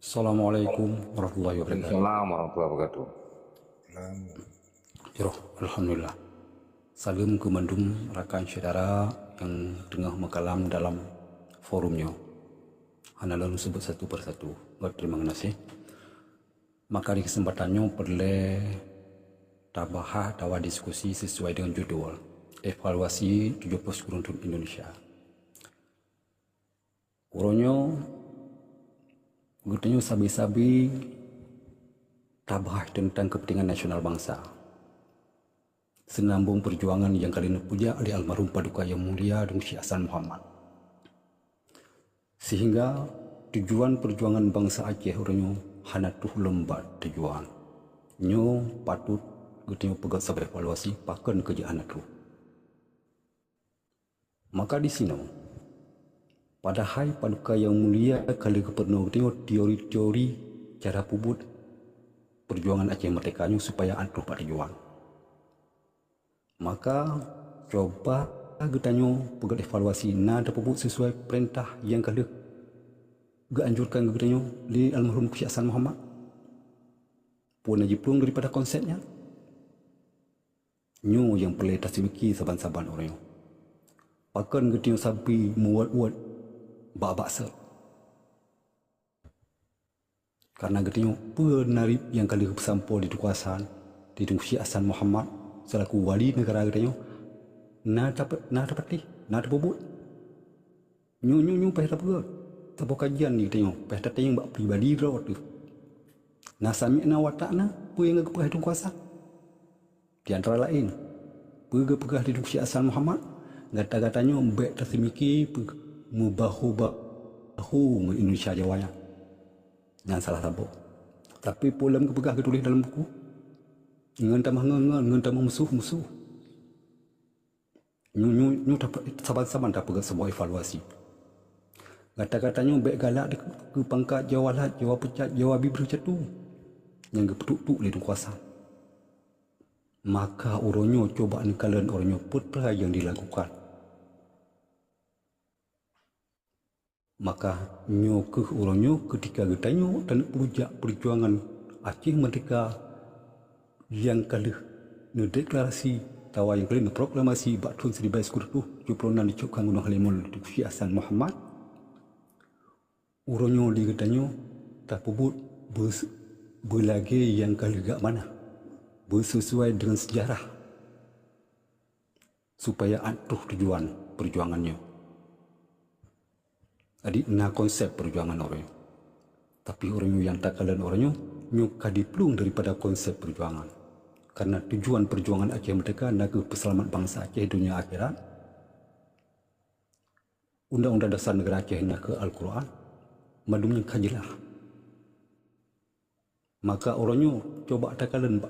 Assalamualaikum warahmatullahi wabarakatuh. Waalaikumsalam warahmatullahi wabarakatuh. Alhamdulillah. Salam ke mandum rakan saudara yang tengah mengkalam dalam forumnya. Hana lalu sebut satu persatu. Terima kasih. Maka di kesempatannya perlu tabah tawa diskusi sesuai dengan judul evaluasi 70 kurun untuk Indonesia. Uronyo gutanya sabi-sabi tabah tentang kepentingan nasional bangsa. Senambung perjuangan yang kali ini puja oleh almarhum Paduka Yang Mulia Deng Syekh Hasan Muhammad. Sehingga tujuan perjuangan bangsa Aceh orangnya hana tuh lembat tujuan. Nyo patut gutanya pegat sabar evaluasi pakan kerja hana tuh. Maka di sini pada hai Paduka Yang Mulia kali kepenuh tengok teori-teori cara pubut perjuangan Aceh merdekanya supaya antuh pada juang. Maka coba getanyo pegat evaluasi nada pubut sesuai perintah yang kali anjurkan getanyo di almarhum Syekh Hasan Muhammad. Pun aja pelung daripada konsepnya. Nyo yang perlu tasimiki saban-saban orangnya. Pakan getanyo sabi muat-muat baksa. Karena getanyo penarip yang kali bersampul di kekuasaan di Syekh Hasan Muhammad selaku wali negara getanyo na dapat bobot nyu payah dapat tabo kajian ni getanyo payah tatayang bak pribadi rawat tu na sami na watak na pu yang gepegah di kuasa di antara lain pegah di Syekh Hasan Muhammad gata-gatanya mbek tasimiki mubahu Indonesia Jawanya yang salah satu tapi polam kepegah ketulis dalam buku ngan tambah musuh nyu dapat saban-saban dapat sebuah evaluasi kata-katanya baik galak ke pangkat Jawa Jawa Pecat Jawa Bibir catu yang kepetuk-tuk di kuasa maka uronyo coba nikalan uronyo putra yang dilakukan maka nyo ke uronyo ketika getanyo dan perjuangan Aceh merdeka yang kali deklarasi tawa yang kali proklamasi Bakun 1976 dicukkan Gunung Halimun di Syekh Hasan Muhammad uronyo di getanyo tak pubut berlagi yang kali gak mana bersesuai dengan sejarah supaya antuh tujuan perjuangannya adik na konsep perjuangan orangnya tapi orangnya yang tak kalian orangnya nyuka diplung daripada konsep perjuangan karena tujuan perjuangan Aceh Merdeka naga peselamat bangsa Aceh dunia akhirat Undang-Undang Dasar Negara Aceh naga Al-Quran madumnya kajilah maka orangnya coba takalan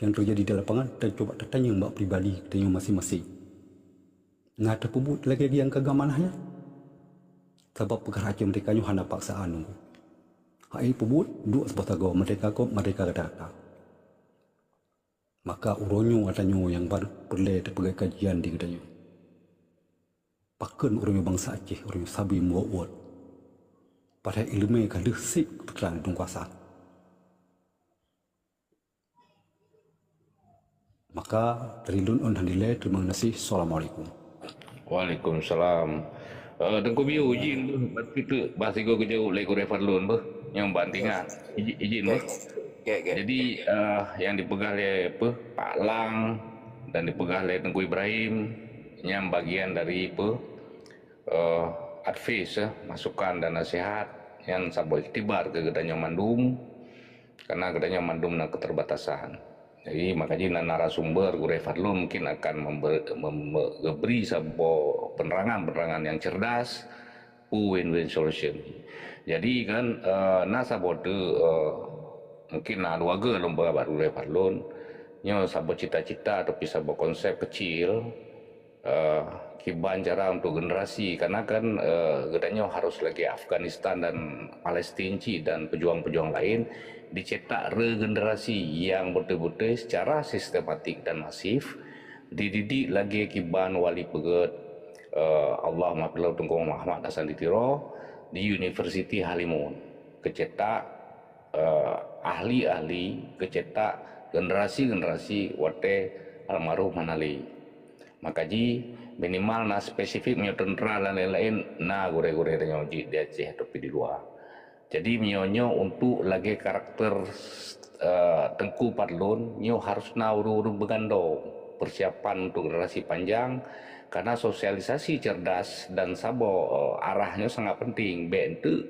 yang terjadi di lapangan dan coba tanya mbak pribadi tanya masing-masing ngata pebut lagi yang kegamanahnya sebab perkara Aceh Merdeka nyu hana paksaan nunggu hai pebut duk sebab tagaw merdeka kata maka uronyo atanyo yang baru perlu terpegai kajian di gedanyo pakan uronyo bangsa Aceh uronyo sabi muat pada ilmu ka lesik keputusan dung kuasa maka dari lun on handile terima kasih. Assalamualaikum. Waalaikumsalam. Tengku biu izin tu bahasa go kejauh lego refadlun bah yang bantingan izin bah. Jadi yang dipegang oleh Pak Lang dan dipegang oleh Tengku Ibrahim yang bagian dari advice masukan dan nasihat yang saboi iktibar ke Gedanya Mandum karena Gedanya Mandum na keterbatasan. Jadi makanya narasumber Gure Fadlun mungkin akan memberi sebuah penerangan yang cerdas, win-win solution. Jadi kan nasa bodoh mungkin dua ge lomba baru Gure Fadlun, nyo sabo cita-cita atau bisa konsep kecil, kiban cara untuk generasi karena kan gedanya harus lagi Afghanistan dan Palestina dan pejuang-pejuang lain dicetak regenerasi yang betul-betul secara sistematik dan masif dididik lagi kiban wali peget Allah Mafilau Tunggu Muhammad Hasan Ditiro di University Halimun kecetak ahli-ahli, kecetak generasi-generasi wate almarhum Manali. Makaji minimal na spesifik menyo tentera dan lain-lain na gure-gure di Aceh tapi di luar. Jadi menyonyo untuk lagi karakter Tengku Fadlun nyo harus na uru-uru begando persiapan untuk generasi panjang karena sosialisasi cerdas dan sabo arahnya sangat penting. Bentuk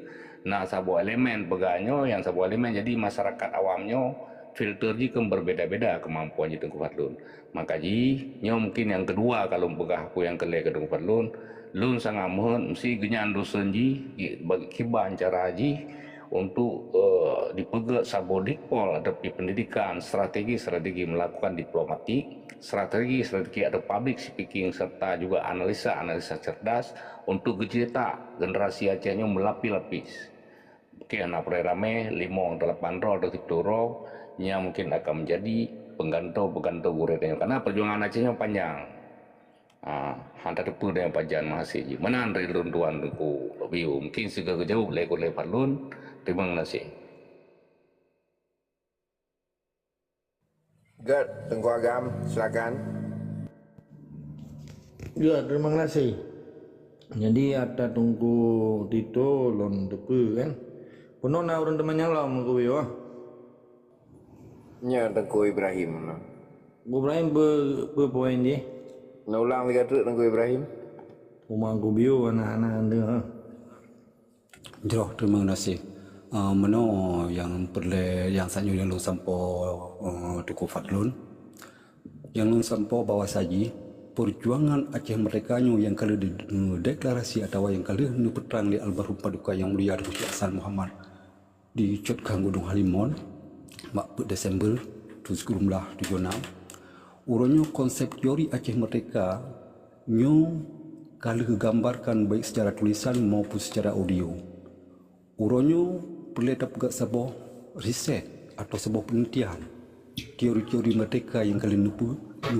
nah sabo elemen beganyo yang sabo elemen jadi masyarakat awamnya filter ji kan berbeda-beda kemampuan ji Tengku Fadlun. Maka ji nyo mungkin yang kedua kalau begah aku yang kele ke Tengku Fadlun lun sangat mohon mesti genyan dosen ji bagi kiban cara ji untuk dipegat sabodikpol tapi pendidikan strategi melakukan diplomatik, strategi ada public speaking serta juga analisa cerdas untuk gejeta generasi Acehnya melapis-lapis. Mungkin anak rame 5-8 roh atau 7 roh yang mungkin akan menjadi penggantau guretnya karena perjuangan Acehnya panjang. Hantar depu dengan pajan masih mana dari runtuan Tengku Biu mungkin segala jauh lekor Fadlun. Terima kasih. Good, Tengku Agam, silakan. Ya, terima kasih. Jadi ada Tengku Tito lon depu kan. Puno na orang temannya lah mau yo. Nya Tengku Ibrahim. Ibrahim poin dia. Nak ulang lagi tu Tengku Ibrahim. Rumah ku bio anak-anak anda. Jero, terima kasih. Meno yang perle yang sanyo yang lu sampo Tengku Fadlun yang lu sampo bawa saji perjuangan Aceh mereka yang kali deklarasi atau yang kali peterang di almarhum paduka yang mulia Dr. Hasan Muhammad di Cotkan Gunung Halimon 4 Desember 1976 uronyo konsep teori Aceh mereka nyo kali gambarkan baik secara tulisan maupun secara audio uronyo perlu dapat sebuah riset atau sebuah penelitian teori-teori merdeka yang kalian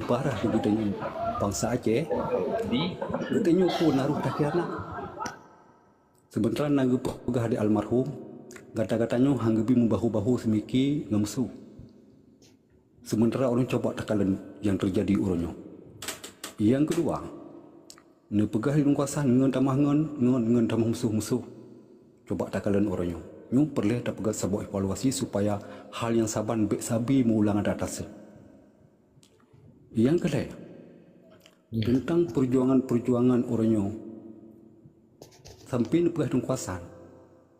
parah di budaya bangsa Aceh di katanya pun naruh takiana sebentar naga pegah di almarhum kata-katanya hanggebi membahu-bahu semiki ngamsu sementara orang coba takalan yang terjadi uronyo yang kedua ne pegah di kuasaan ngan tamah musuh-musuh coba takalan uronyo nyu perlu dapat sebuah evaluasi supaya hal yang saban bek sabi mengulang ada atasnya. Yang kedua tentang perjuangan orangnya sampai nepegah dengkuasan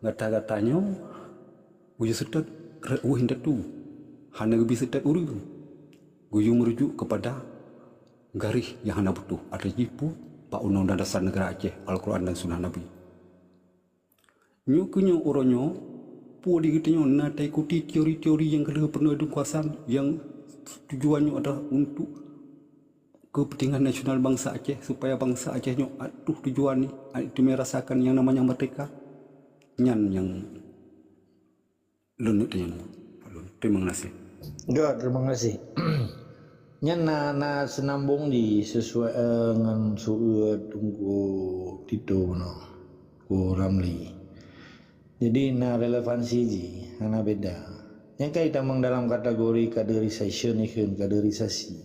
kata-katanya guyu sedat hindat tu hanya lebih sedat uru guyu merujuk kepada garis yang hanya butuh ada jipu Pak Undang-Undang Dasar Negara Aceh Al-Quran dan Sunnah Nabi nyukunya orangnya pu digitanya nak ikuti teori-teori yang kena pernah dengkuasan yang tujuannya adalah untuk kepentingan nasional bangsa Aceh supaya bangsa Acehnya aduh tujuan ni itu merasakan yang namanya merdeka nyan yang lunut yang terima kasih. Ya, terima kasih. Nyan na senambung di sesuai dengan suhu Tengku Tito no ku Ramli. Jadi na relevansi ji hana beda. Yang kaitan dalam kategori kaderisasi ikun kaderisasi.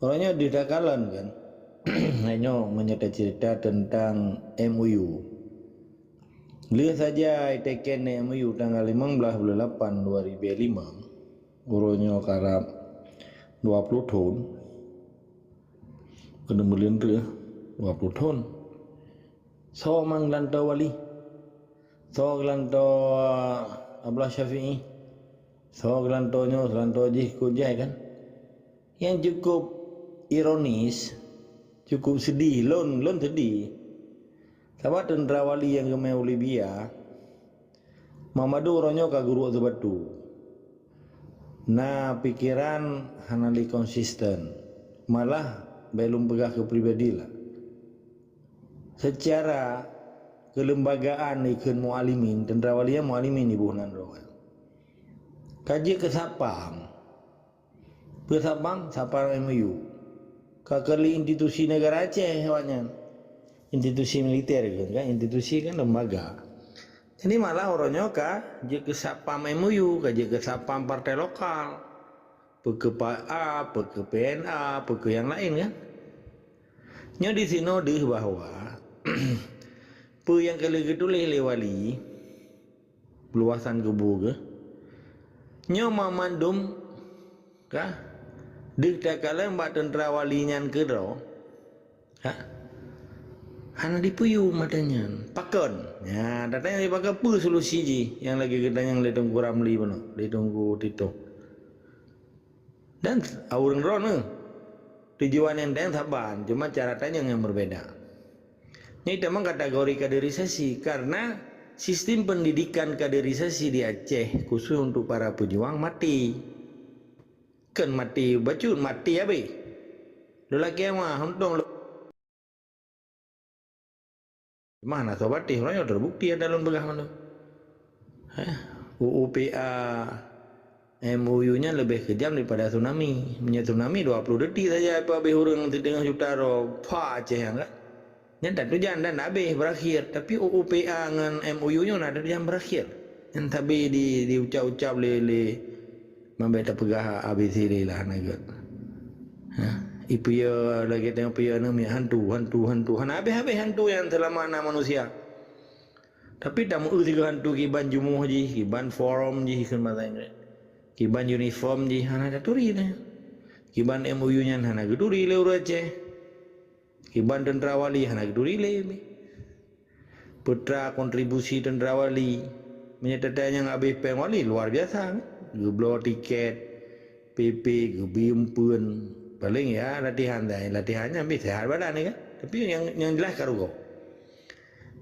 Orangnya di Dakalan kan, hanya menyerta-cerita tentang MOU. Lihat saja teken MOU tanggal 15 bulan 8 2005. Orangnya karab 20 tahun. Kena belian tu 20 tahun. So manglantau wali. So gelantau Abdullah Syafi'i. So gelantaunya gelantau Haji Kujai kan. Yang cukup ironis, cukup sedih, lon sedih. Sahabat tentera wali yang kemai Libya, Mamadu orangnya ka guru batu. Nah pikiran hanali konsisten, malah belum pegah ke pribadi lah. Secara kelembagaan ikut mualimin, tentera wali yang mualimin ibu Nandrogan. Kaji ke Sapang, Sapang MU. Kakali institusi negara Aceh hewannya. Institusi militer kan, institusi kan lembaga. Jadi malah orangnya je ke sapam MUU, je ke sapam partai lokal, ke PA, ke PNA, ke yang lain kan. Nya di sini deh bahwa yang kali gitu lewali luasan kebu ke, nya mamandum kah, dek tak kalian mbak tentera walinyan ke do, kah? Hana dipuyu matanya pakon ya datanya dipakai apa solusi ji yang lagi kita yang ditunggu Ramli pun ditunggu Tito dan orang rono tujuan yang dan saban cuma cara tanya yang berbeda ini memang kategori kaderisasi karena sistem pendidikan kaderisasi di Aceh khusus untuk para pejuang mati kan mati bacut mati ya be lelaki mah untung mana sobat orangnya terbukti ada dalam belah mana UUPA MUU-nya lebih kejam daripada tsunami. Punya tsunami 20 detik saja apa habis orang di tengah utara Aceh kan yang tak tujuan dan habis berakhir tapi UUPA dengan MUU-nya ada yang berakhir yang tapi diucap-ucap lele membeda pegah habis ini lah naga ipu ya lagi tengok pia namanya hantu habis hantu yang telah mana manusia tapi tak mau tiga hantu kiban jumuh ji kiban forum ji kan mata Inggris kiban uniform ji hana ada turi dah kiban MUU nya hana geduri le Aceh kiban tentera wali hana geduri le putra kontribusi tentera wali menyertai yang habis peng wali luar biasa geblo tiket PP gebium pun paling ya latihannya ambil sehat badan ni kan tapi yang jelas karugo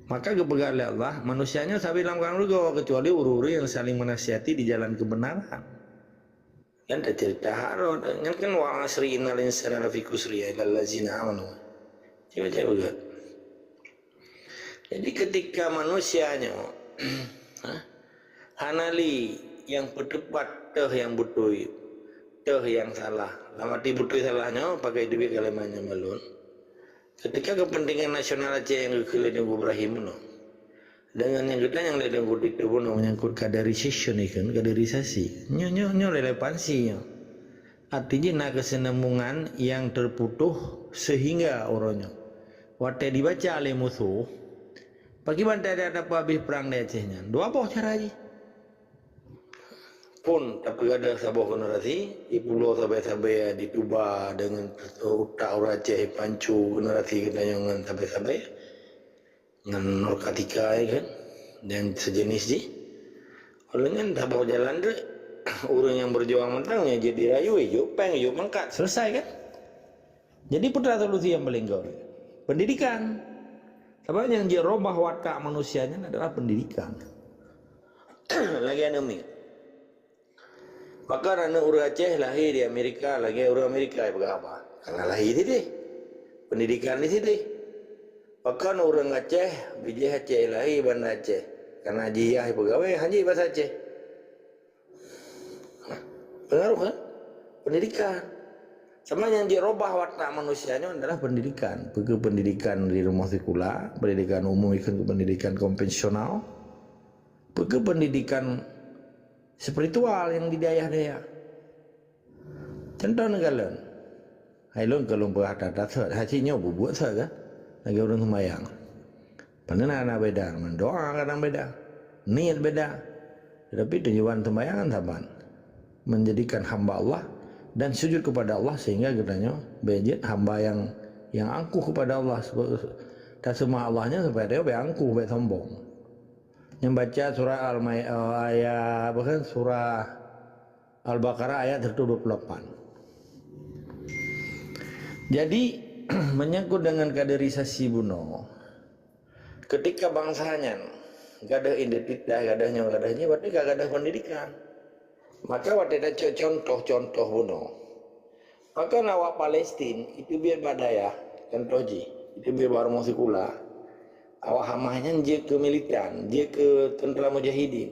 maka kepegang oleh Allah manusianya sampai dalam karugo kecuali uru-uru yang saling menasihati di jalan kebenaran kan ada cerita harun kan wa asri innal insana lafi khusri illa allazina amanu coba jadi ketika manusianya hanali yang berdebat yang betul yang salah lama betul salahnya pakai duit kalimatnya malun ketika kepentingan nasional Aceh yang keliling Ibrahim dengan yang kita yang ledeng kudik itu menyangkut kaderisasi kan kaderisasi nyo relevansinya artinya nak kesenambungan yang terputus sehingga orangnya waktu dibaca oleh musuh bagi bantai ada apa habis perang di Acehnya dua apa cara aja pun tapi ada sebuah generasi di pulau sampai-sampai di Tuba dengan utak orang Aceh pancu generasi kita yang sampai-sampai dengan narkotika ya kan dan sejenis ji orang kan tak jalan deh orang yang berjuang mentangnya jadi rayu hijau peng hijau mengkat selesai kan jadi putra solusi yang paling gol pendidikan sebab yang dia robah watak manusianya adalah pendidikan lagi anemi maka anak orang Aceh lahir di Amerika, lagi orang Amerika apa? Karena lahir di sini, pendidikan di sini. Maka orang Aceh, bijih Aceh lahir bandar Aceh, karena jiyah pegawai haji bahasa Aceh. Pengaruh kan? Pendidikan. Sama yang dirubah watak manusianya adalah pendidikan. Pergi pendidikan di rumah sekolah, pendidikan umum ke pendidikan konvensional, pergi pendidikan spiritual yang di daerah-daerah. Contoh negara Hailun kalau berhata-hata seret, hasilnya buat seret kan? Lagi orang sembahyang. Pandangan beda, mendoa kadang beda, niat beda. Tetapi tujuan sembahyang kan sama. Menjadikan hamba Allah dan sujud kepada Allah sehingga katanya bejit hamba yang angkuh kepada Allah. Tak semua Allahnya supaya dia angkuh, sombong. Yang baca surah ayat bahkan surah Al-Baqarah ayat 128. Jadi menyangkut dengan kaderisasi buno. Ketika bangsanya gak ada identitas, gak adanya berarti gak ada pendidikan. Maka waktu ada contoh-contoh buno. Maka nawak Palestina itu biar badaya contoh ji itu biar baru mau sekolah. Awak hamahnya dia ke militer, dia ke tentera mujahidin.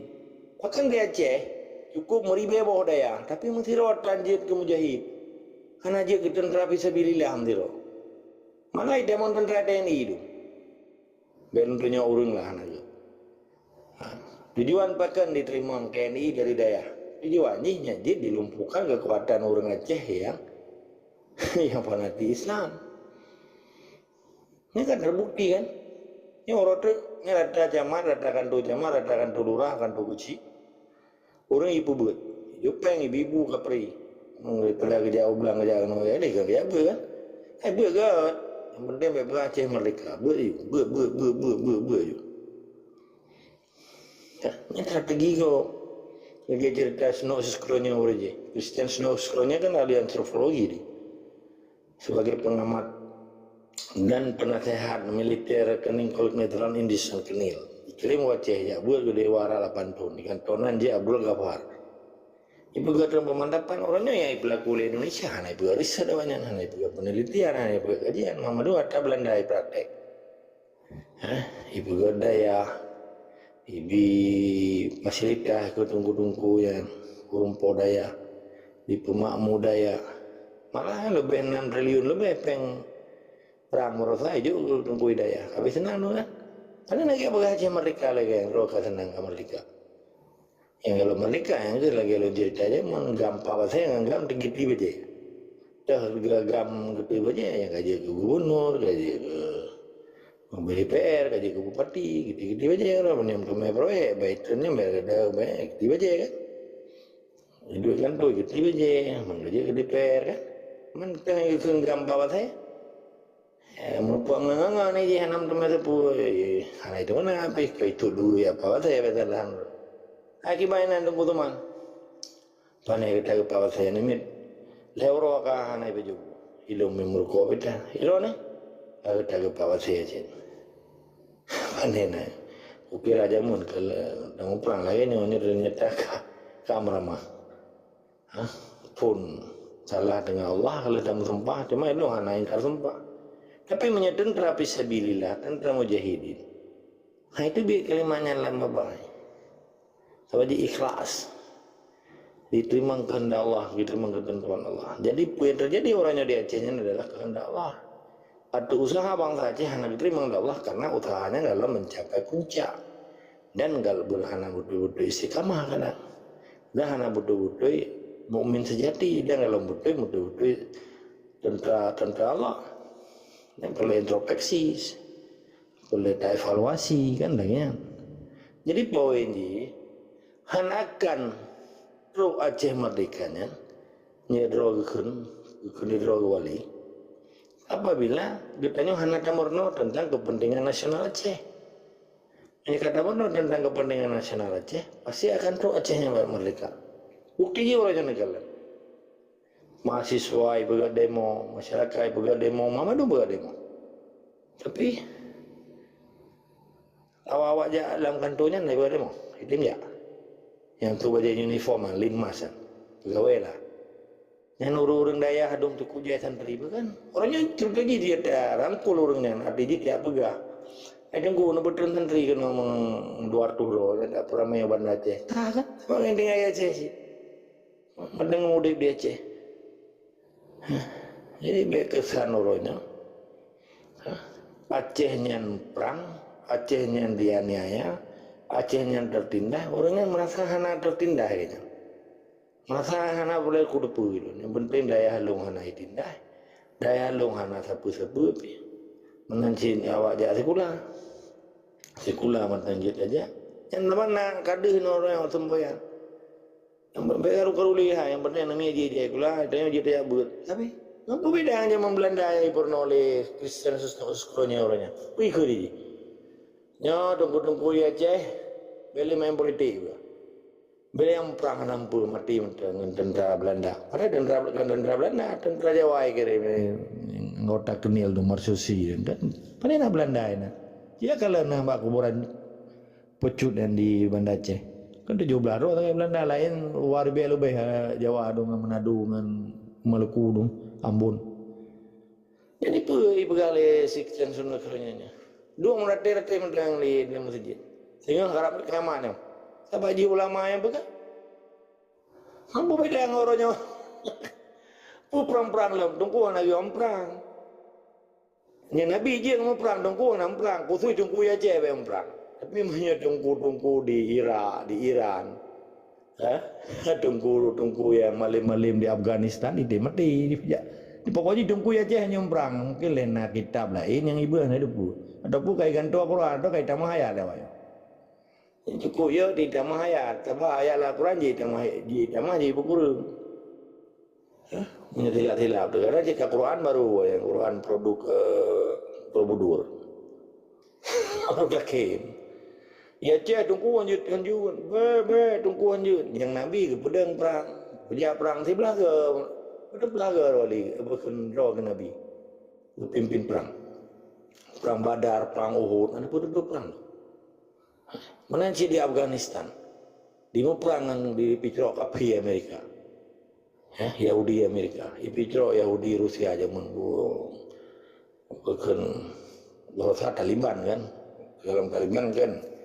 Bahkan di Aceh cukup meribe bawah daya, tapi mesti rawatan dia ke mujahid. Karena dia ke tentera fisabilillah hamdiro. Mana dia mau tentera TNI itu? Bentuknya urung lah anak. Tujuan pakan diterima TNI dari daya. Tujuannya jadi dilumpuhkan kekuatan orang Aceh yang yang fanatik Islam. Ini kan terbukti kan? Ini orang tu ni rata camat, rata kantor camat, rata kantor lurah, kantor kecil. Orang ibu buat. Jupeng ibu kapri. Kalau kerja ulang kerja kan, ada kerja apa kan? Buat kan? Yang penting bebas Aceh merdeka. Buat je. Ini strategi kau. Lagi cerita snow skronya orang je. Christian snow skronya kan ahli antropologi ni. Sebagai pengamat dan penasehat militer rekening Kolonel Indis Kenil. Dikirim Aceh ya, buat gede wara 8 tahun. Di kantoran je Abdul Ghafar. Ibu gata pemantapan orangnya yang pelaku Indonesia. Hanya ibu riset banyak, hanya ibu penelitian, hanya ibu kajian. Mamadu ada Belanda praktek. Ibu gada ya. Ibi fasilitas ke tunggu-tunggu yang kurumpo daya di pemakmu daya malah lebih 6 triliun lebih peng perang merosai juga tunggu daya habis senang tu kan karena lagi apa aja mereka lagi yang roka senang ke mereka yang kalau mereka yang itu lagi lo cerita aja menggampang apa saya nganggam tinggi aja dah gagam gede aja yang gaji ke gubernur gaji ke membeli PR, gaji ke bupati, gitu-gitu aja ya orang yang rumah proyek, baik ternyata mereka baik, gitu aja kan. Itu kan tuh gitu aja, menggaji ke DPR kan. Man kita itu gampang banget saya. Merupakan mengangan aja hanam teman sepuh, hal itu mana apa? Itu dulu ya apa saya betul lah. Akibatnya tunggu teman. Panai kita ke bawah saya nih, lewat ke hanai baju, ilmu memurko kita, ilmu nih. Kita ke bawah saya je. Pandai nak. Ukir aja mun kalau dah perang lagi ni orang ternyata kamera mah. Pun salah dengan Allah kalau dah sembah cuma itu hana ingkar sembah. Tapi menyedun terapi sabilillah tentera mujahidin. Itu biar kalimatnya lama baik. Sebab dia ikhlas. Diterima kehendak Allah, diterima ketentuan Allah. Jadi yang terjadi orangnya di Acehnya adalah kehendak Allah. Atau usaha bangsa Aceh hanya diterima oleh Allah karena usahanya dalam mencapai puncak dan kalau berhana betul-betul istiqamah kadang dan hana betul-betul mukmin sejati dan kalau betul-betul tentara Allah yang perlu introspeksi perlu evaluasi kan lagi. Jadi poin ini hanakan roh Aceh merdekanya nyedro ke wali apabila ditanya Hanata Murno tentang kepentingan nasional Aceh. Ini kata Murno tentang kepentingan nasional Aceh, pasti akan tahu Acehnya merdeka. Buktinya orang negara. Mahasiswa ibu demo, masyarakat ibu demo, mama tu ibu demo. Tapi awak-awak je dalam kantornya nak ibu demo, itu ya. Yang tu baju uniform, linmas kan, pegawai lah. Yang orang daya hadung tu kujai santri kan orangnya cerita dia dah rangkul orangnya ada je dia pegah ada gua nak betul santri kan ngomong luar turo tak pernah main bandar Aceh tak kan orang yang dengar Aceh sih mendengar mudik di Aceh jadi berkesan orangnya Acehnya perang Acehnya dianiaya Acehnya tertindas orangnya merasa hana tertindas gitu masa hana boleh kudupu gitu. Yang penting daya halung hana itindah. Daya halung hana sapu-sapu. Menancin awak jak sekolah. Sekolah menancit aja. Yang mana kaduh orang yang semboyan. Yang baru lihat yang penting namanya dia sekolah, dia buat. Tapi apa beda yang Belanda yang pernah oleh Kristen seskonya orangnya. Wih kiri. Nya tunggu-tunggu dia Aceh. Beli main politik juga. Beliau yang perang nampul mati dengan tentera Belanda. Padahal tentera Belanda, tentera Jawa kira anggota Kenil tu Marsusi kan. Padahal nak Belanda ini. Dia kalau nampak kuburan pecut yang di Banda Aceh. Kan 17 orang tapi Belanda lain luar biasa lebih Jawa dengan Manado dengan Maluku dong, Ambon. Jadi ibu kali sekian sunnah kerjanya. Dua merata-rata menang di masjid. Sehingga harap keamanan. Sampai ji ulama yang bekas. Mampu beda yang orangnya. Perang-perang lah, tunggu Nabi orang perang. Yang Nabi je yang perang, tunggu orang perang. Kusui tunggu ya je yang perang. Tapi punya tungku-tungku di Irak, di Iran. Tungku yang malim-malim di Afghanistan itu mati. Pokoknya tungku ya je nyumbrang. Mungkin lena kitab lain yang ibu yang hidup. Ataupun kayak gantung Quran atau kayak tamah ayat dah. Cukup ya di tamah ayat. Tamah ayat lah Quran je tamah je berkurang. Punya tilap-tilap. Karena jika Quran baru yang Quran produk Borobudur. Produk Hakim. Ya ceh tungku lanjut tungku lanjut yang Nabi ke pedang perang kerja perang si belaga wali bukan roh ke Nabi pimpin perang Badar, perang Uhud, ada pun perang menanci di Afghanistan di perangan di picrok api Amerika Yahudi Amerika di picrok Yahudi Rusia zaman bukan bahasa Taliban kan dalam Taliban kan.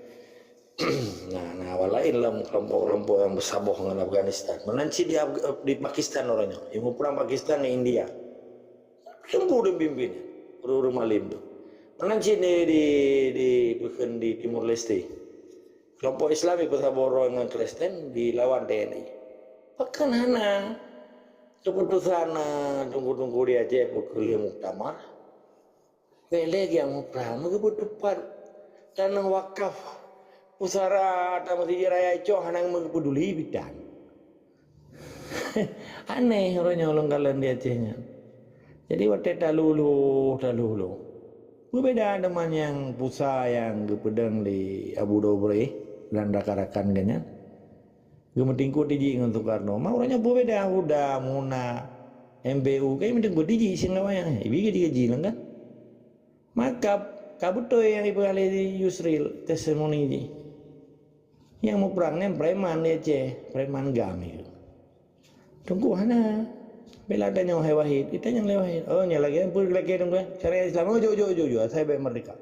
Nah, lain lah kelompok-kelompok yang bersaboh dengan Afghanistan. Menanci di Pakistan orangnya. Yang mau perang Pakistan di India. Sembuh dan pimpinnya. Urus Malim tu. Menanci di Timur Leste. Kelompok Islami bersaboh dengan Kristen dilawan TNI. Bahkan hana keputusan tunggu-tunggu dia aja kuliah muktamar. Beleg yang mau perang, mereka berdepan tanah wakaf. Pusara atau masjid raya itu hanang mengpeduli bidan. Aneh orangnya orang kalian di Acehnya. Jadi waktu talulu. Berbeda dengan yang pusa yang pedang di Abu Dobre dan rakan-rakan ganyan. Gemetingku diji untuk Karno. Mau orangnya berbeda Huda, Muna, MBU kayak mending diji singawanya. Ibi gaji lah kan. Maka kabutoy yang ibu kali Yusril testimoni ini. Yang mau perangnya preman dia je, preman gami. Tunggu hana, bela tanya wahid, kita yang lewahid. Oh nyala lagi, pun lagi tunggu. Syariat Islam, oh jo, saya baik merdeka.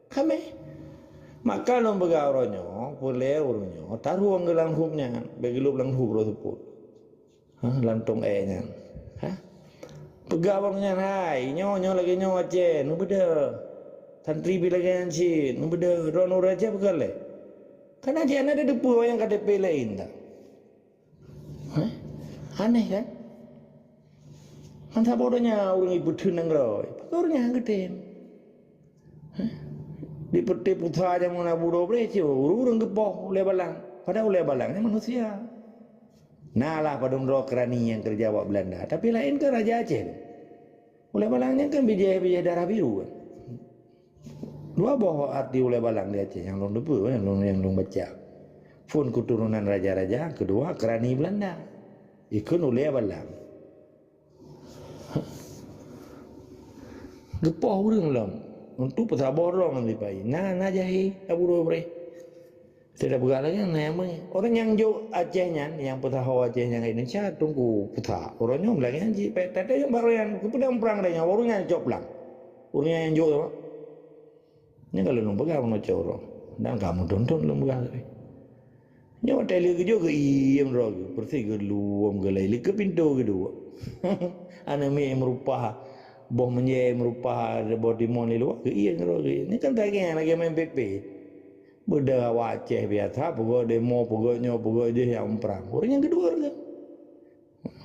Kami, maka lembaga orangnya, boleh orangnya, taruh anggelang hubnya, begitu belang hub rosuput, lantung nya, pegawangnya hai, nyonya lagi nyonya je, nu beda, santri bilang sih, nu beda, ron raja begale. Karena dia ada depu yang KTP lain tak? Aneh kan? Mantap bodohnya orang ibu tunang roy. Pakornya gede. Di peti putra aja mau nabu dobre cio. Orang gepoh oleh balang. Padahal oleh balangnya manusia. Nah lah pada roh kerani yang kerja wak Belanda. Tapi lain ke Raja Aceh. Oleh balangnya kan bijaya darah biru kan. Dua boh arti oleh balang di Aceh yang long debu yang long baca. Fun keturunan raja-raja, kedua kerani Belanda. Ikun oleh balang. Gepoh urang long. Untuk pasal borong nanti pai. Nah jahi Abu Dobre. Tidak buka lagi namanya. Orang yang jauh Acehnya, yang pasal hawa Acehnya ke Indonesia tunggu putar. Orangnya bilang ji, tete yang baru yang kemudian perang dia, orangnya joplang. Orangnya yang jauh. Ini kalau lembaga mau coro, dan kamu tonton lembaga. Nyawa teli ke juga iya mereka, bersih ke luam ke lele ke pintu kedua. Anak mi merupa, boh menye merupa body money luar ke iya mereka. Ini kan tagnya lagi main PP. Beda wajah biasa, pokok demo, pokok je yang perang. Orang yang kedua kan.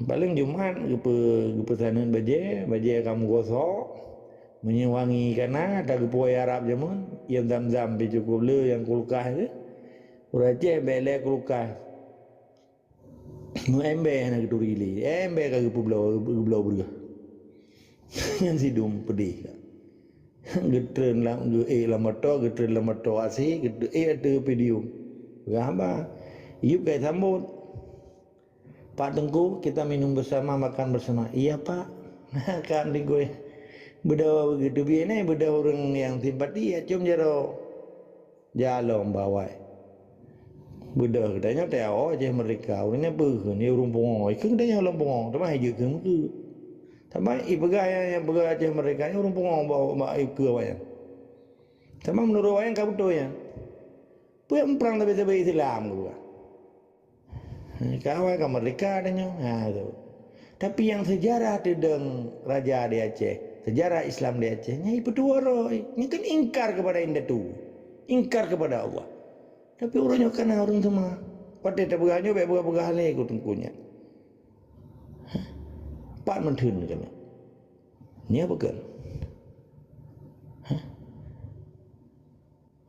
Paling Jumat ke pesanan baje kamu gosok. Menyewangi karena ada kepoy Arab zaman yang zam-zam cukup le yang kulkas tu uraje bele kulkas nu embe nak turili embe ka geblau burga yang sidum pedih getren lang lamato asi ada video gamba iup kayak sambut Pak Tengku kita minum bersama makan bersama iya Pak kan di gue beda begitu biasa beda orang yang simpati ya cuma jalan bawa beda katanya teo aja mereka orangnya bergen ya orang pungong itu katanya orang pungong tapi hijau ke muka tapi ibu gaya yang bergaya aja mereka ini orang pungong bawa ke wayang sama menurut wayang kamu tahu ya punya perang tapi Islam gua kawan ke mereka adanya nah itu tapi yang sejarah tentang Raja di Aceh sejarah Islam di Acehnya itu dua roy. Ini kan ingkar kepada Indah tu. ingkar kepada Allah. Tapi orangnya kena orang semua. Pada tak berganyo baik bergah ni ikut tengkunya. Pak mentun kan. Ni apa kan?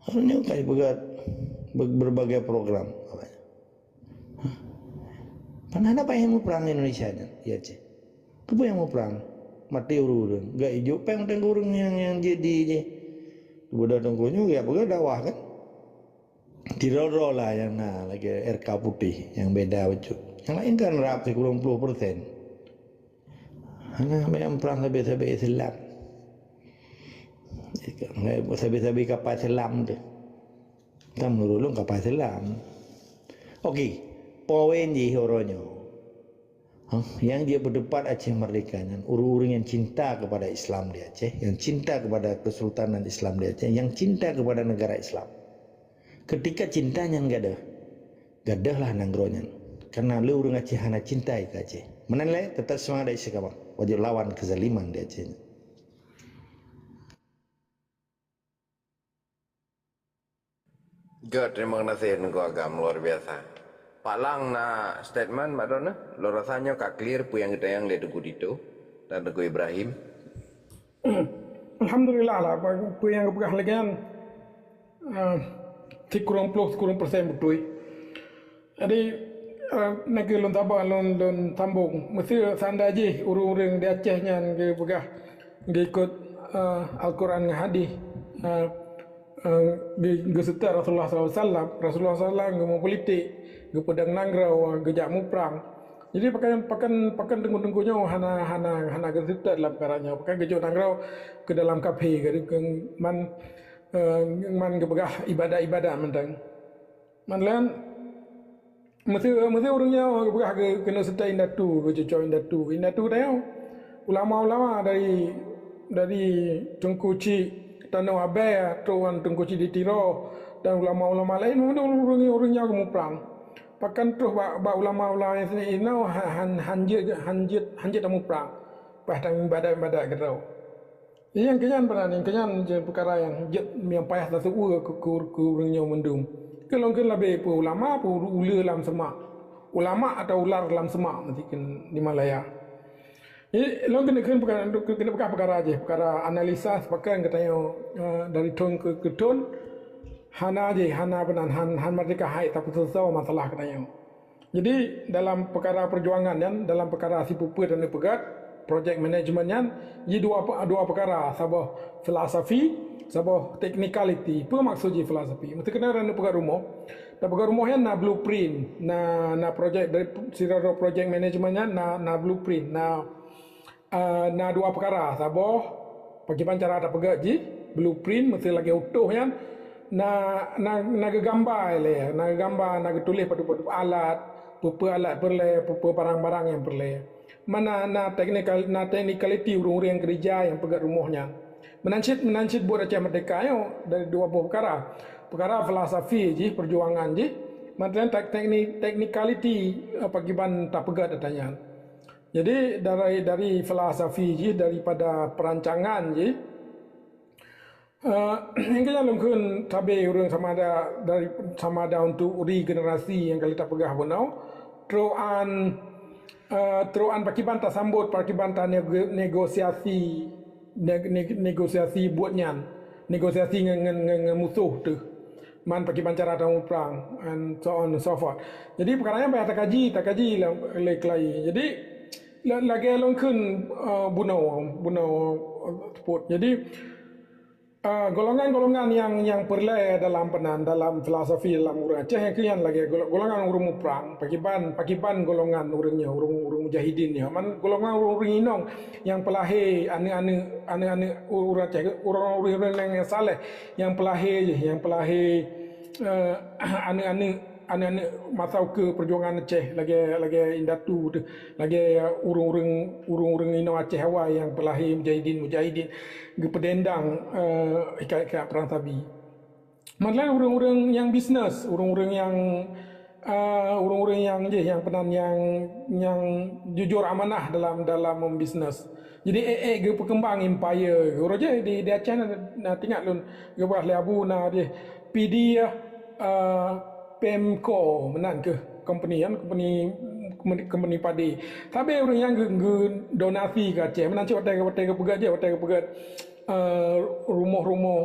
Orangnya kayak berbagai program. Panah apa yang mau perang Indonesia ni? Ya cik. Apa yang mau perang? Mati urun. Gak hijau peng tenggurung yang jadi je. Budak tengkunya ya apa dakwah kan? Diroro lah yang lagi RK putih yang beda wujud. Yang lain kan rap 90%. Hanya yang perang sabi-sabi Islam. Sabi-sabi kapal Islam tu. Kita menurut kapal Islam. Okey, poin je orangnya. Yang dia berdebat Aceh Merdeka, orang-orang yang cinta kepada Islam di Aceh, yang cinta kepada Kesultanan Islam di Aceh, yang cinta kepada negara Islam. Ketika cintanya gadah lah nanggronya. Karena lu orang Aceh hana cintai ke Aceh. Menilai tetap semangat Aceh kawan. Wajib lawan kezaliman di Aceh. God, terima kasih Tengku Agam luar biasa. Pak Lang na statement Mbak Dona, lo rasanya kak clear pu yang kita yang lihat Tengku Dito dan Tengku Ibrahim. Alhamdulillah lah, pu yang kepegah lagi kan, kurang persen betul. Jadi nak lon tabah lon tambung, mesti sanda je urung-urung di Aceh yang kepegah, ikut Al-Quran dengan hadis. Geserta Rasulullah SAW. Rasulullah SAW mau politik, ke pedang nangrau, gejak mu perang. Jadi pakan tengku-tengkunya hana geserta dalam perkaranya. Pakan gejak nangrau ke dalam kafe, ke man ke begah ibadah mentang. Man mesti orangnya ke begah kena serta indatu, ke cocok indatu dah. Ulama-ulama dari Tengku Cik Tanah Abai, Tuan Tengku Cik Ditiro dan ulama-ulama lain orangnya kamu perang. Pakan terus ba ulama-ulama yang sini inau hanjit kamu perang. Pasang ibadat gitu. Yang kenyan je perkara yang payah tak suka ke orangnya mendum. Kalau kan lebih ulama ular dalam semak. Ulama atau ular dalam semak nanti di Malaya. Jadi, lo kena perkara aja, perkara analisa sepakan katanya dari tone ke tone, hana benar, han merdeka hai tak selesai masalah katanya. Jadi dalam perkara perjuangan dan dalam perkara si pupu dan pegat, project managementnya, ini dua perkara, sabah filosofi, sabah technicality. Apa maksudnya filosofi? Mesti kena ada pegat rumah. Dan pegat rumahnya na blueprint, na project dari siraro project managementnya na blueprint, na dua perkara sabah bagaimana cara ada pegaji blueprint mesti lagi utuhnya na gambar le na gambar na tulis pada alat alat perle barang-barang yang perle mana na technicality urung-urung yang kerja yang pegat rumahnya menancit buat Aceh Merdeka yo dari dua perkara filosofi je perjuangan je macam technicality bagaimana tak pegat datanya. Jadi dari filosofi je, daripada perancangan je, yang kita mungkin tabi orang sama ada untuk regenerasi yang kita pegah benau, teruan pakiban tak sambut pakiban tak negosiasi buatnya, negosiasi dengan musuh tu. Man pakiban cara tahu perang and so on and so forth. Jadi perkaranya banyak tak kaji lek-lek. Jadi lagi longkun bunau sport. Jadi golongan-golongan yang perle dalam filosofi dalam orang Aceh yang kian lagi golongan orang perang pakiban golongan orangnya orang mujahidin ya man golongan orang inong yang pelahir ane orang Aceh orang yang saleh yang pelahir ane masau ke perjuangan Aceh lagi indatu lagi urung ino Aceh Hawa yang pelahir mujahidin ke pedendang ikat perang sabi. Malah urung yang bisnes, urung yang penan yang jujur amanah dalam membisnes. Jadi ge berkembang empire. Uro je di Aceh na tinggal lun ge belah lebu na dia PD Pemco menan ke company company padi. Tapi orang yang donasi ke Aceh menan cik hotel pegat rumah-rumah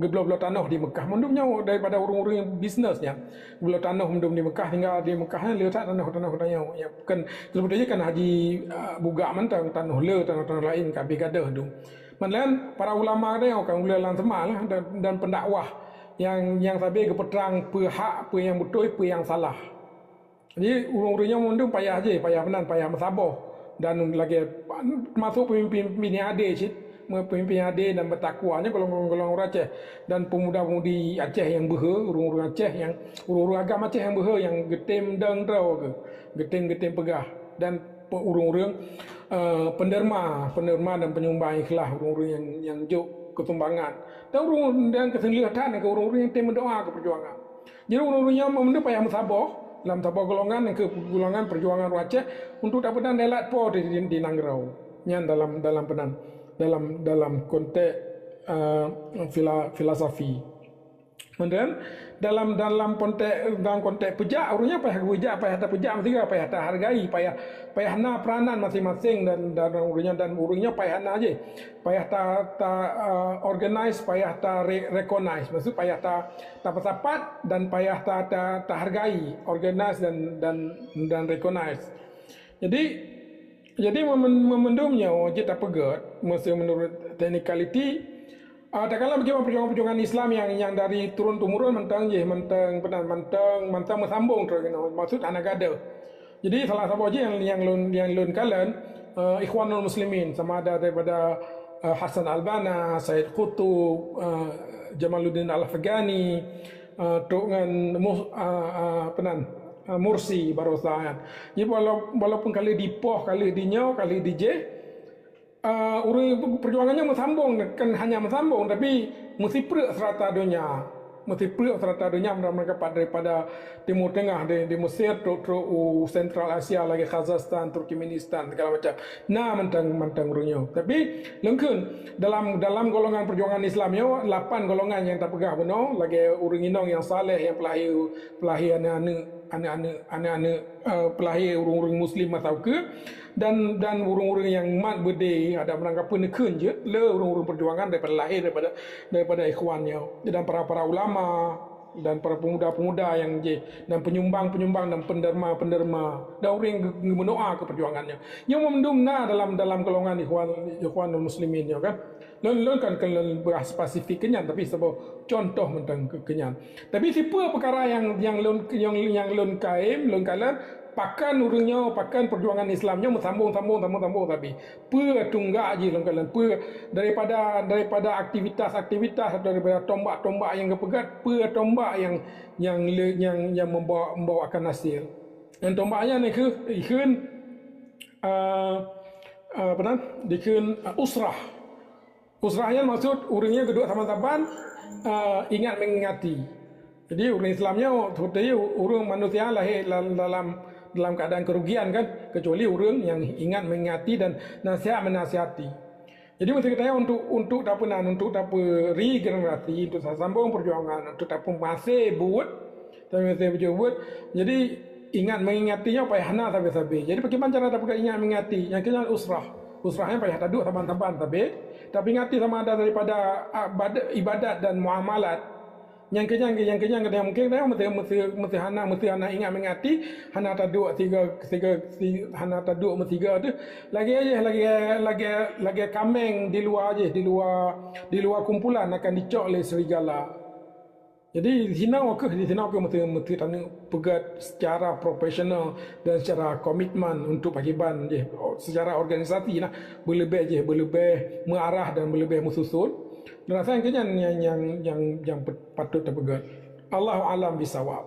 belah-belah tanah di Mekah. Mendumnya daripada orang-orang yang bisnesnya belah tanah mendum di Mekah, tinggal di Mekah letak tanah ya kan sebetulnya kan haji buga mentang tanah tanah lain kabeh gadah tu. Melainkan para ulama dia kan ulama semalah dan pendakwah yang sabi ke peterang apa yang betul apa yang salah. Jadi orang-orangnya mendum payah benan payah bersabar dan lagi masuk pemimpin yang ada cik pemimpin yang ada dan bertakwanya golongan orang Aceh dan pemuda-pemudi Aceh yang orang-orang Aceh yang orang-orang agama Aceh yang yang getim dang trau ke getim pegah dan orang-orang penderma dan penyumbang ikhlas orang-orang yang juk ketumbangan dan orang dan keselihatan ke orang-orang yang tem mendoa ke perjuangan. Jadi orang-orang yang mendem payah bersabar dalam tabah golongan ke golongan perjuangan Aceh untuk dapat delat po di Nangrau yang dalam konteks filosofi. Kemudian dalam konteks pejak orangnya payah tak hargai payah na peranan masing-masing dan orangnya payah na aje payah tak organize payah tak recognize maksud payah tak bersapat dan payah tak hargai organize dan recognize. Jadi memendumnya wajib tak pegat mesti menurut technicality. Tak kala bagaimana perjuangan Islam yang dari turun temurun mentang mesambung terus maksud anak gada. Jadi salah satu aja yang lun kalian Ikhwanul Muslimin sama ada daripada Hasan Albana, Said Qutub, Jamaluddin Al-Afghani, dengan Mursi Barosahan. Jadi walaupun kali di poh, kali di nyau, kali di je, orang perjuangannya mesambung kan hanya mesambung tapi mesti perut serata dunia. Mesti perut serata dunia mereka daripada Timur Tengah di Mesir terus Central Asia lagi Kazakhstan, Turkmenistan segala macam. Nah mentang orangnya. Tapi lengkun dalam golongan perjuangan Islamnya 8 golongan yang tak pegah benar lagi orang inong yang saleh yang pelahir anak-anak pelahir orang-orang Muslim atau ke dan orang-orang yang mat berde ada menangkap penekun je le orang-orang perjuangan daripada lahir daripada ikhwannya dan para ulama dan para pemuda-pemuda yang je dan penyumbang dan penderma dan orang yang mendoa ke perjuangannya yang memendumna dalam golongan ikhwanul muslimin ya kan lon kan beras spesifik kenyan tapi sebab contoh tentang kenyan tapi siapa perkara yang lon kaim lon kalan pakan urangnya pakan perjuangan Islamnya sambung tapi tunggak je lon kalan daripada aktivitas daripada tombak yang kepegat tombak yang membawa akan hasil dan tombaknya ni ke ikun usrahnya maksud urangnya kedua sama-sama ingat mengingati. Jadi orang Islamnya seperti orang manusia lahir dalam keadaan kerugian kan kecuali orang yang ingat mengingati dan nasihat menasihati. Jadi mesti kita untuk regenerasi untuk sambung perjuangan untuk masih buat jadi ingat mengingatinya payah hana sabi-sabi. Jadi bagaimana cara dapat ingat mengingati yang kena usrahnya payah taduk taban-taban tapi ngati sama ada daripada ibadat dan muamalat yang kenyang mungkin dia mesti hana ingat mengati hana taduk hana taduk tiga tu lagi kameng di luar kumpulan akan dicok oleh serigala. Jadi di sini mesti tanya pegat secara profesional dan secara komitmen untuk pakiban je secara organisasi lah berlebih mengarah dan berlebih mensusun dan rasa yang patut terpegat. Allahu alam bisawab.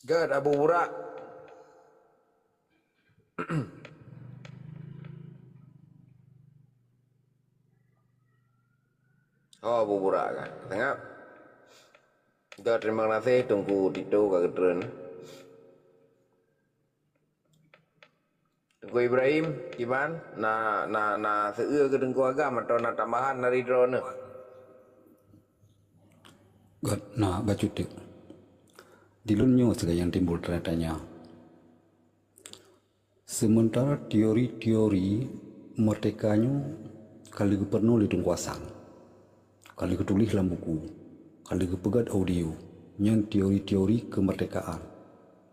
Gad Abu Burak. Oh, Abu Burak kan. Tengah. Terima kasih tunggu Tito ke Gedren. Tunggu Tengku Ibrahim, gimana? Na seua ke Tengku Agam atau na tambahan dari drone? God, nah baca tu. Dilunyo segala yang timbul tanya. Sementara teori-teori merdekanya kali perlu ditungkuasan, kali tulis dalam buku, kali pegat audio, yang teori-teori kemerdekaan,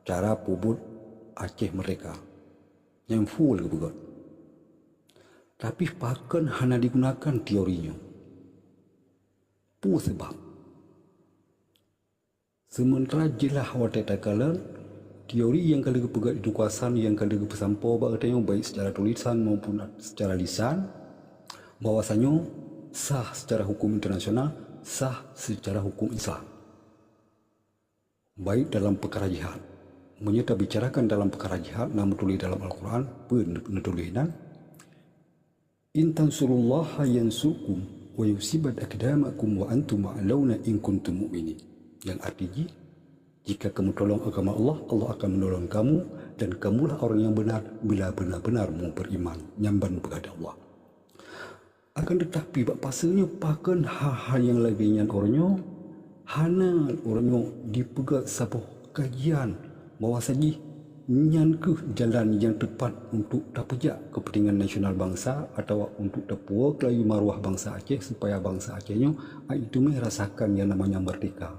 cara puput Aceh merdeka, yang full pegat. Tapi pakan hanya digunakan teorinya. Pu sebab. Sementara jelas awak katakan teori yang kali pegat itu kuasaan yang kali pesampau katanya baik secara tulisan maupun secara lisan bahwasanya sah secara hukum internasional, sah secara hukum Islam. Baik dalam perkara jihad. Menyata bicarakan dalam perkara jihad namun tulis dalam Al-Quran penulisan in tansurullaha yansurkum wa yusibat aqdamakum wa antum ma'launa in kuntum mu'minin. Yang artinya jika kamu tolong agama Allah, Allah akan menolong kamu dan kamulah orang yang benar bila benar-benar mau beriman nyamban kepada Allah. Akan tetapi bak pasanya pakan hal-hal yang lainnya orangnya hana orangnya dipegat sebuah kajian bahawa saja nyan ke jalan yang tepat untuk dapejak kepentingan nasional bangsa atau untuk dapur kelayu maruah bangsa Aceh supaya bangsa Acehnya itu merasakan yang namanya merdeka.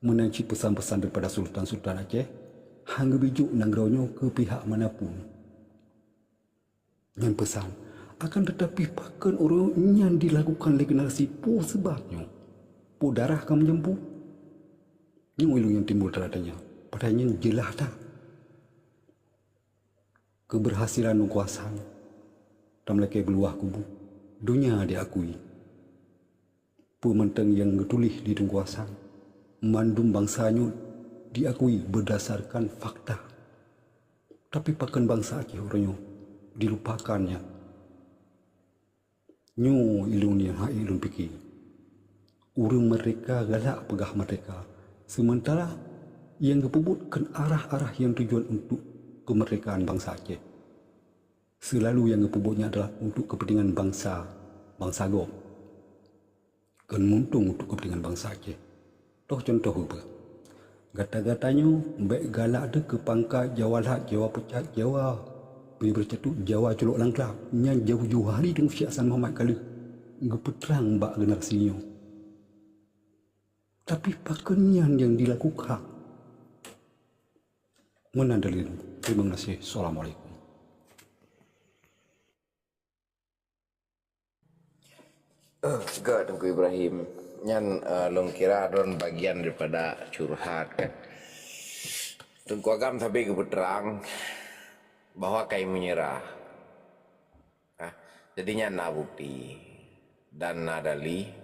Menanci pesan-pesan daripada Sultan-Sultan Aceh hingga bijuk nanggraunya ke pihak manapun. Yang pesan akan tetapi pakan orang yang dilakukan oleh generasi pu sebabnya pu darah kamu jempu. Ini ilu yang timbul teradanya. Padahal jelas tak keberhasilan kekuasaan dalam laki beluah kubu dunia diakui. Pementang yang tulis di kekuasaan mandum bangsanya diakui berdasarkan fakta. Tapi pakan bangsa Aceh orangnya dilupakannya. Nyu ilun yang hak ilun fikir. Urang mereka galak pegah mereka. Sementara yang kepubutkan arah-arah yang tujuan untuk kemerdekaan bangsa Aceh. Selalu yang kepubutnya adalah untuk kepentingan bangsa Agom. Kan muntung untuk kepentingan bangsa Aceh. Toh contoh apa? Gata-gatanya baik galak ada ke pangkat Jawa Lahat, Jawa Pucat, Jawa bercatu Jawa Celuk Langklak. Yang jauh-jauh hari dengan Syekh Hasan Muhammad kali ngepeterang bak generasinya. Tapi pakaian yang dilakukan menandalin. Terima kasih. Assalamualaikum. Enggak, Tengku Ibrahim. Nyan long kira don bagian daripada curhat kan. Tengku Agam sampai ke berterang bahwa kai menyerah. Jadinya nak bukti dan nak dali.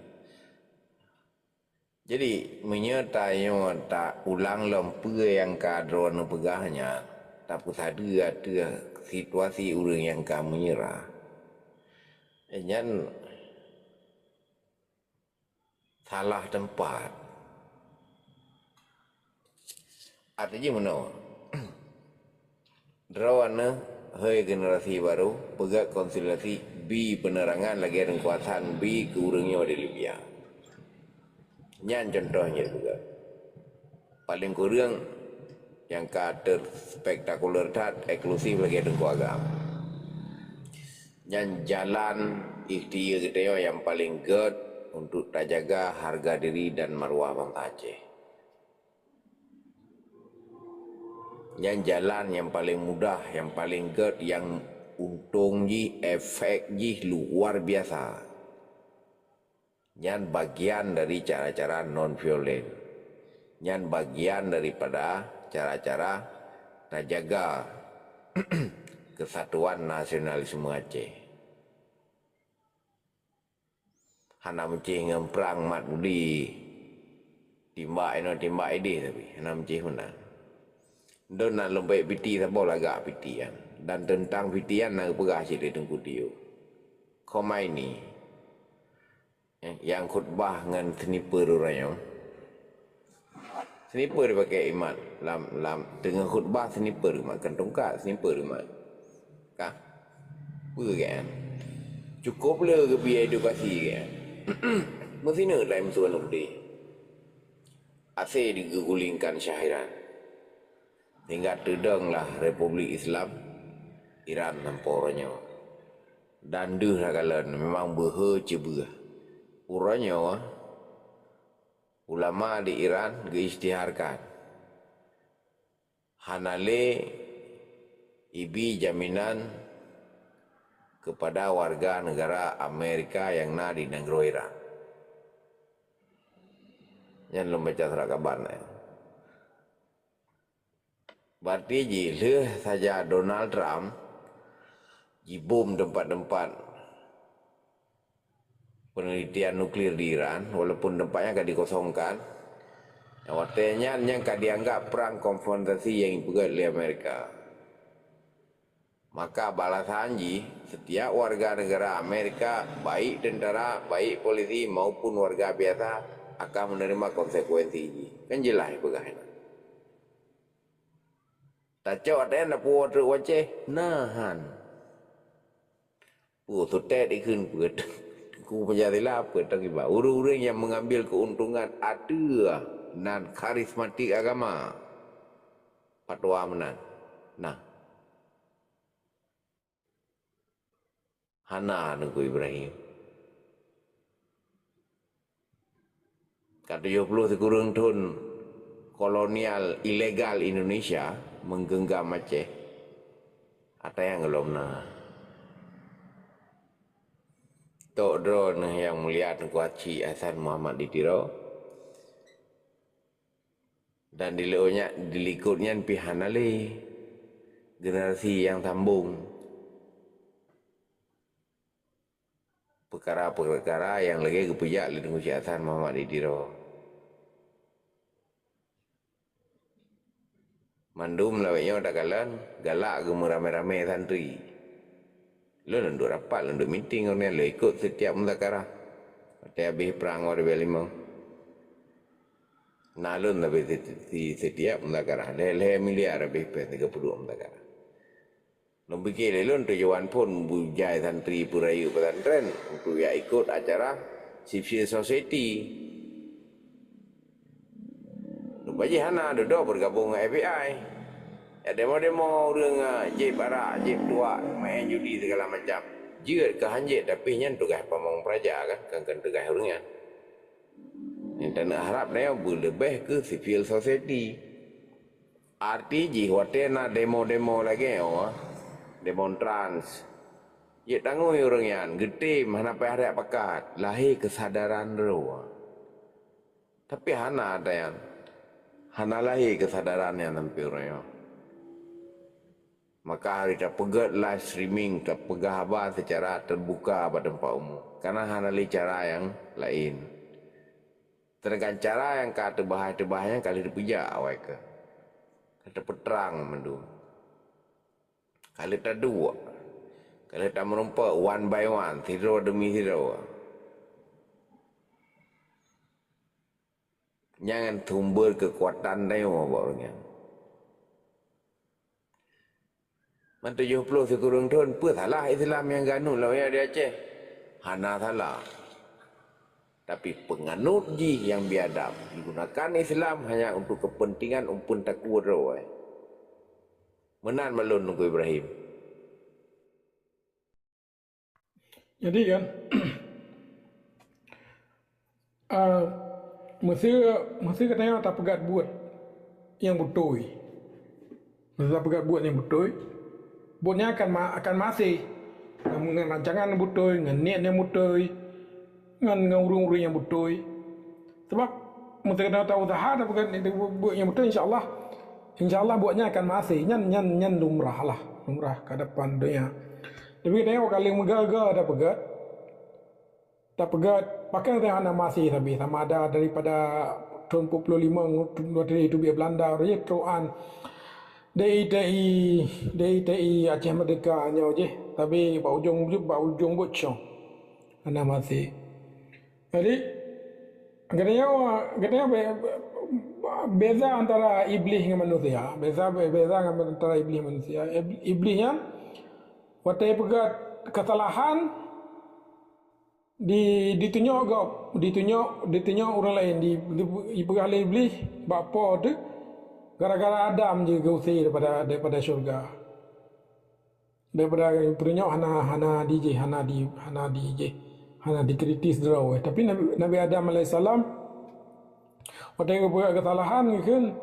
Jadi menyertanya tak ulang lempu yang kadron pegahnya. Tak pusada ada situasi orang yang kamu menyerah. Nyan salah tempat. Artinya mana? Drawana hai generasi baru pegat konsilasi B penerangan lagi ada kekuasaan B ke urangnya di Libya. Nyan contohnya juga. Paling kurang yang kader spektakuler tat eksklusif lagi ada agama. Nyan jalan ikhtiar kita yang paling good untuk terjaga harga diri dan maruah bangsa Aceh. Yang jalan yang paling mudah, yang paling good, yang untung ji, efek ji luar biasa. Yang bagian dari cara-cara non-violent. Yang bagian daripada cara-cara terjaga kesatuan nasionalisme Aceh. Hana mencih ngemprang mat budi timbak ini tapi hana mencih mana don nak lompat piti sabo lagak pitian dan tentang pitian nak pegah si Tengku Tio Khomeini yang khutbah dengan sniper orangnya sniper dipakai imat lam dengan khutbah sniper makan tongkat sniper imat Kan? Kan? Cukup le ke biaya edukasi kan? Mesti nak dalam tuan lebih. Asyik digulingkan syahiran. Hingga terdenglah Republik Islam Iran nampornya. Dan dah kalian memang berhecebah. Uranya ulama di Iran diisytiharkan. Hanale ibi jaminan kepada warga negara Amerika yang na di negara Iran. Yang belum baca surat kabar. Berarti jika saja Donald Trump bom tempat-tempat penelitian nuklir di Iran, walaupun tempatnya akan dikosongkan, artinya yang akan dianggap perang konfrontasi yang dipegat oleh Amerika. Maka balasan setiap warga negara Amerika, baik tentara, baik polisi maupun warga biasa akan menerima konsekuensi. Kan jelas pegahan. Tak cakap ada yang puas wajah nahan. Puas tutet ikun put. Ku penjadilah apa tak iba. Orang-orang yang mengambil keuntungan ada nan karismatik agama. Fatwa menang. Nah. Hana nunggu Ibrahim. Kata 70 sekurang tahun kolonial ilegal Indonesia menggenggam Aceh. Ada yang belum nak. Tok drone yang melihat Haji Hasan Muhammad Ditiro. Dan dilikutnya pihak nali generasi yang sambung. Perkara-perkara yang lagi kepejak oleh Haji Hasan Muhammad Ditiro. Mandum lawaknya ada kalan galak ke ramai-ramai santri. Lo nunduk rapat, nunduk meeting orang lo ikut setiap muzakarah. Ada habis perang orang berlimau. Nalun tapi setiap muzakarah. Leh miliar habis 32 muzakarah. Lo fikir lo tujuan pun bujai santri purayu pesantren untuk ya ikut acara civil society. Bagi hana duduk bergabung dengan FBI. Ya demo-demo orang jip arak, jip tua, main judi segala macam. Jika ke hanjit tapi nyan tugas pamong praja kan tugas orangnya. Yang tak nak harap dia berlebih ke civil society. Arti jihwate nak demo-demo lagi demonstrans. Ya tanggung orangnya, gede mana payah ada pakat, lahir kesadaran roh. Tapi hana ada yang hana lahir kesadaran yang tampil orangnya. Maka hari tak pegat live streaming, tak pegah habar secara terbuka pada tempat umum. Karena hana li cara yang lain. Sedangkan cara yang kata bahaya-bahaya kali dipijak awal ke. Kata peterang mendu. Kali tak dua. Kali tak merumpa one by one, hero demi hero. Jangan tumber kekuatan dia orangnya. Man 70 sekurang tahun, apa salah Islam yang ganut lah ya di Aceh? Hana salah. Tapi penganut yang biadab. Digunakan Islam hanya untuk kepentingan umpun takwur. Menan malun nunggu Ibrahim. Jadi kan, mesti katanya tak pegat buat yang betul. Mesti tak pegat buat yang betul. Buatnya akan masih dengan rancangan yang betul, dengan niat yang betul, dengan urung-urung yang betul. Sebab mesti kena tahu usaha tak pegat buat yang betul, insya-Allah buatnya akan masih nyan lumrah lah, lumrah ke depan dunia. Tapi katanya kali megaga ada tak pegat pakai yang anak masih tapi sama ada daripada tahun 45 waktu itu biar Belanda orang Troan DITI Aceh Merdeka nya je tapi ba ujung bocong anak masih. Jadi katanya beza antara iblis dengan manusia, beza antara iblis dan manusia. Iblisnya Watai pegat kesalahan ditunjuk orang lain di beralih iblis bapa tu gara-gara Adam je gusir daripada syurga. Daripada tunjuk hana dikritis draw. Tapi Nabi Adam alaihissalam watai pegat kesalahan kan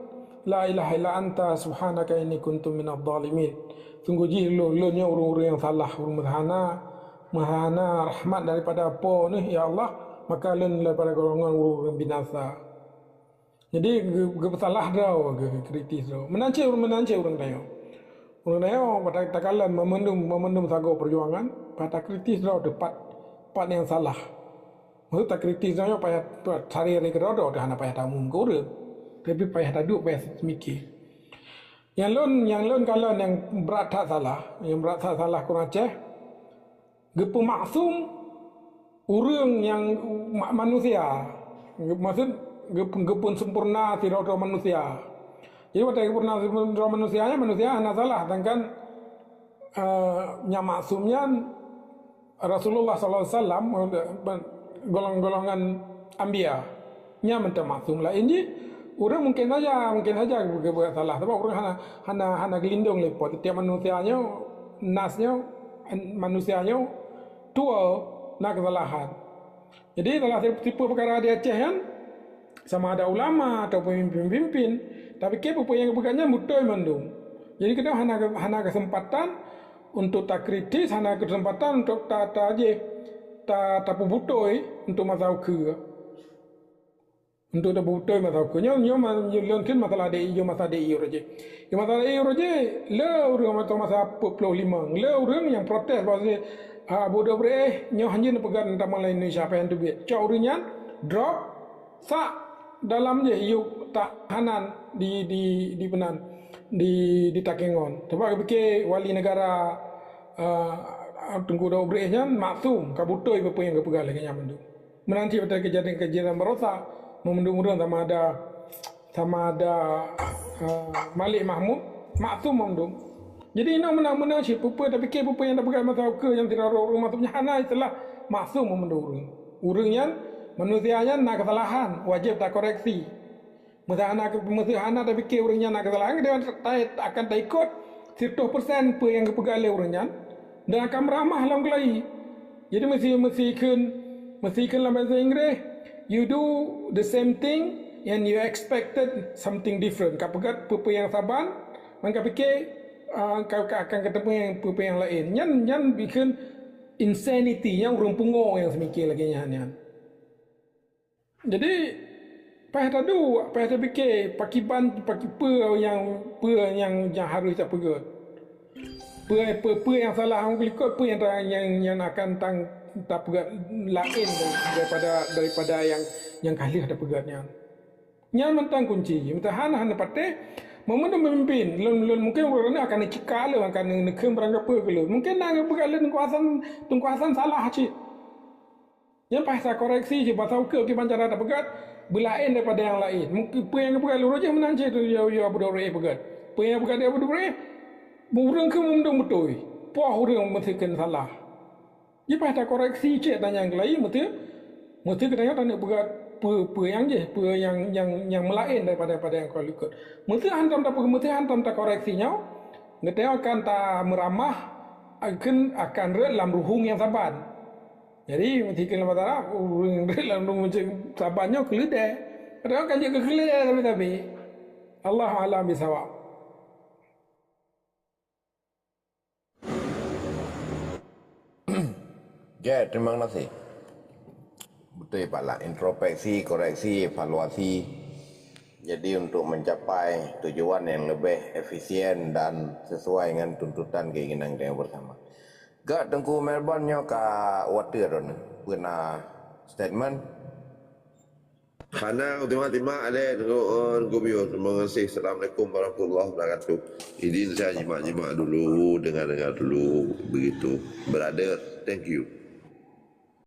la ilaha illa anta subhanaka inni kuntu minadh dhalimin. Sungguh ji lo nya orang-orang yang salah, orang mahana rahmat daripada apa ni ya Allah, maka lun daripada golongan orang binasa. Jadi bersalah dah kritis dah. Menanci orang tayo. Orang tayo pada takalan memendum sago perjuangan, pada kritis dah tepat yang salah. Maksud tak kritis dah payah cari rekodo dah hana payah tamu gore. Tapi payah taduk payah mikir. Yang lun kalau yang berat tak salah kurang Aceh. Gepu maksum orang yang manusia. Maksud gepun sempurna tidak manusia. Jadi waktu sempurna manusia hanya salah. Sedangkan yang maksumnya Rasulullah SAW golongan Anbiya nya mentah maksum lah. Ini orang mungkin saja berbuat salah. Sebab orang hana gelindung lepot. Setiap manusianya tua nak kesalahan. Jadi dalam tipe perkara di Aceh kan, sama ada ulama atau pemimpin-pemimpin, tapi apa yang bukannya betul mandung. Jadi kita hana kesempatan untuk tak kritis, hana kesempatan untuk tak pubutoi untuk masalah ke. Untuk tak pubutoi masalah ke. Nyo mungkin masalah DI raja. Yang masalah DI raja, le orang masalah 45. Le orang yang protes pasal bodoh bre nyo hanya pegang taman lain Indonesia apa yang tu biar. Cak orangnya drop sak dalam je yuk tahanan di penan di Takengon. Sebab fikir wali negara Tengku Daud bre nya maksum kabutoi apa yang kepegal lagi nyaman tu. Menanti pada kejadian merosak memendung sama ada Malik Mahmud maksum memendung. Jadi nak menang si pupa tapi ke pupa yang tak pegang masa ke yang tidak orang maksudnya hana itulah maksum memendung urang yang manusianya nak kesalahan wajib tak koreksi. Masa hana tapi ke urangnya nak kesalahan dia akan tak ikut 100% apa yang kepegang oleh urangnya dan akan meramah dalam kelai. Jadi mesti dalam bahasa Inggeris you do the same thing and you expected something different. Kau pegat apa yang saban, maka fikir kau akan ketemu yang apa yang lain. Yang bikin insanity, yang orang pungo yang semikir lagi nyan. Jadi payah fikir paki apa yang harus tak pegat. Apa yang salah orang ikut apa yang akan tak pegat lain daripada yang kali ada pegatnya. Yang mentang kunci, mentang hana pateh memendung memimpin. Mungkin orang ni akan dicekal, akan nekem berangkat apa ke lu. Mungkin nak pegat tungkuasan salah cik. Yang pasal koreksi je pasal ke pancara tak pegat belain daripada yang lain. Mungkin apa yang pegat lu je menang cik tu ya abu dore pegat. Apa yang pegat dia abu dore burung ke memendung betul. Puah orang mestikan salah. Dia pasal koreksi cik tanya yang lain mesti kena tanya pegat apa yang melain daripada yang kau ikut. Mesti hantam tak koreksinya. Ngeteo akan tak meramah akan dalam ruhung yang saban. Jadi mesti kena matara dalam ruhung sabannya keledai. Padahal kan dia keledai tapi Allah alam bisawab. Terima kasih. Betul Pak lah, introspeksi, koreksi, evaluasi. Jadi untuk mencapai tujuan yang lebih efisien dan sesuai dengan tuntutan keinginan kita bersama. Gak Tengku Melbourne nyo ka water pernah statement. Khana ultima ada Gomio. Terima kasih. Assalamualaikum warahmatullahi wabarakatuh. Ini saya nyimak dulu, dengar dulu begitu. Brother, thank you.